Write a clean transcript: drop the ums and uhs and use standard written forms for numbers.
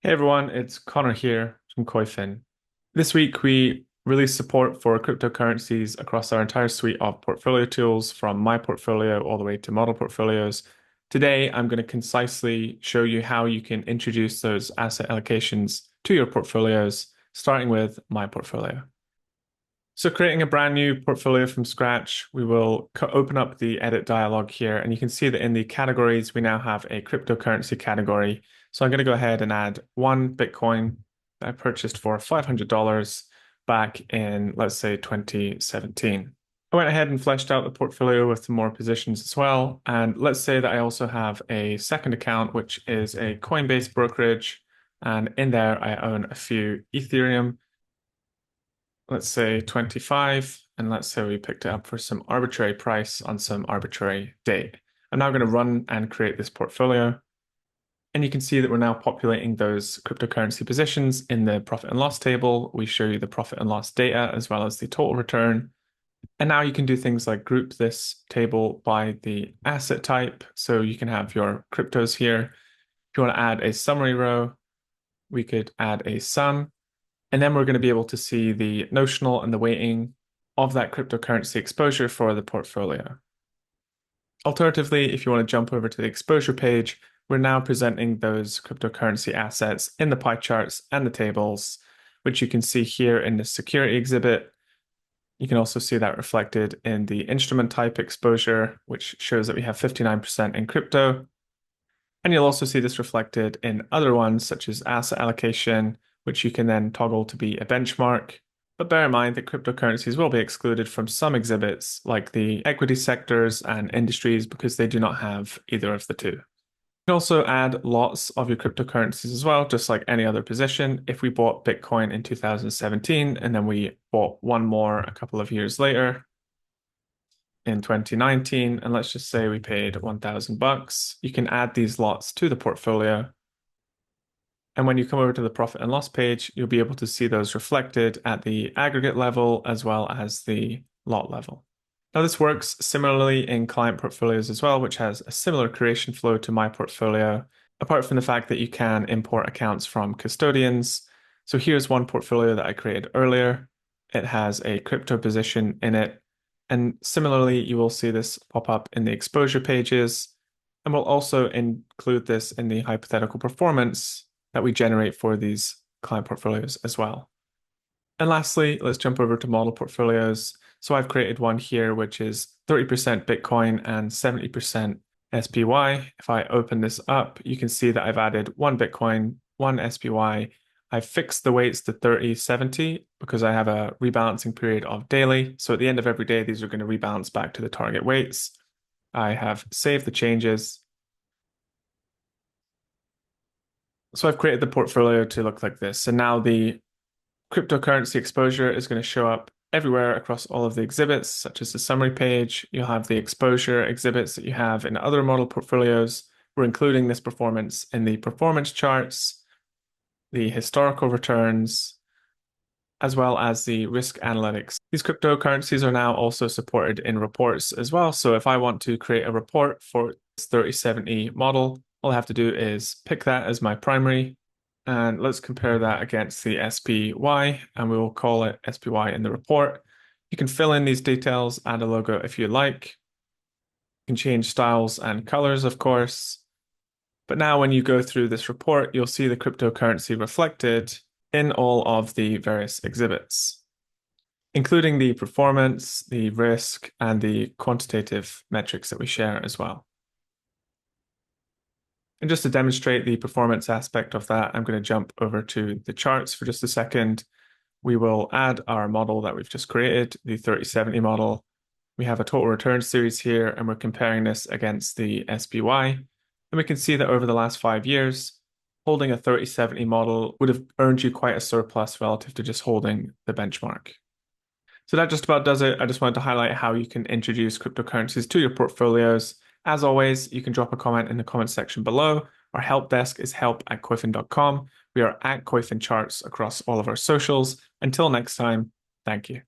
Hey everyone, it's Connor here from Koyfin. This week we released support for cryptocurrencies across our entire suite of portfolio tools from my portfolio all the way to model portfolios. Today I'm going to concisely show you how you can introduce those asset allocations to your portfolios, starting with my portfolio. So creating a brand new portfolio from scratch, we will open up the edit dialog here, and you can see that in the categories, we now have a cryptocurrency category. So I'm going to go ahead and add one Bitcoin that I purchased for $500 back in, let's say, 2017. I went ahead and fleshed out the portfolio with some more positions as well. And let's say that I also have a second account, which is a Coinbase brokerage. And in there, I own a few Ethereum, let's say 25, and let's say we picked it up for some arbitrary price on some arbitrary date. I'm now going to run and create this portfolio. And you can see that we're now populating those cryptocurrency positions in the profit and loss table. We show you the profit and loss data as well as the total return. And now you can do things like group this table by the asset type. So you can have your cryptos here. If you want to add a summary row, we could add a sum. And then we're going to be able to see the notional and the weighting of that cryptocurrency exposure for the portfolio. Alternatively, if you want to jump over to the exposure page, we're now presenting those cryptocurrency assets in the pie charts and the tables, which you can see here in the security exhibit. You can also see that reflected in the instrument type exposure, which shows that we have 59% in crypto. And you'll also see this reflected in other ones, such as asset allocation, which you can then toggle to be a benchmark. But bear in mind that cryptocurrencies will be excluded from some exhibits, like the equity sectors and industries, because they do not have either of the two. You can also add lots of your cryptocurrencies as well, just like any other position. If we bought Bitcoin in 2017 and then we bought one more a couple of years later in 2019, and let's just say we paid 1,000 bucks, you can add these lots to the portfolio. And when you come over to the profit and loss page, you'll be able to see those reflected at the aggregate level as well as the lot level. Now, this works similarly in client portfolios as well, which has a similar creation flow to my portfolio, apart from the fact that you can import accounts from custodians. So here's one portfolio that I created earlier. It has a crypto position in it. And similarly, you will see this pop up in the exposure pages. And we'll also include this in the hypothetical performance that we generate for these client portfolios as well. And lastly, let's jump over to model portfolios. So I've created one here, which is 30% Bitcoin and 70% SPY. If I open this up, you can see that I've added one Bitcoin, one SPY. I've fixed the weights to 30/70 because I have a rebalancing period of daily. So at the end of every day, these are going to rebalance back to the target weights. I have saved the changes. So I've created the portfolio to look like this. And now the cryptocurrency exposure is going to show up everywhere across all of the exhibits, such as the summary page. You'll have the exposure exhibits that you have in other model portfolios. We're including this performance in the performance charts, the historical returns, as well as the risk analytics. These cryptocurrencies are now also supported in reports as well. So if I want to create a report for this 3070 model, all I have to do is pick that as my primary, and let's compare that against the SPY, and we will call it SPY in the report. You can fill in these details, add a logo if you like. You can change styles and colors, of course. But now when you go through this report, you'll see the cryptocurrency reflected in all of the various exhibits, including the performance, the risk, and the quantitative metrics that we share as well. And just to demonstrate the performance aspect of that, I'm going to jump over to the charts for just a second. We will add our model that we've just created, the 3070 model. We have a total return series here, and we're comparing this against the SPY. And we can see that over the last 5 years, holding a 3070 model would have earned you quite a surplus relative to just holding the benchmark. So that just about does it. I just wanted to highlight how you can introduce cryptocurrencies to your portfolios. As always, you can drop a comment in the comment section below. Our help desk is help@koyfin.com. We are at Koyfin Charts across all of our socials. Until next time, thank you.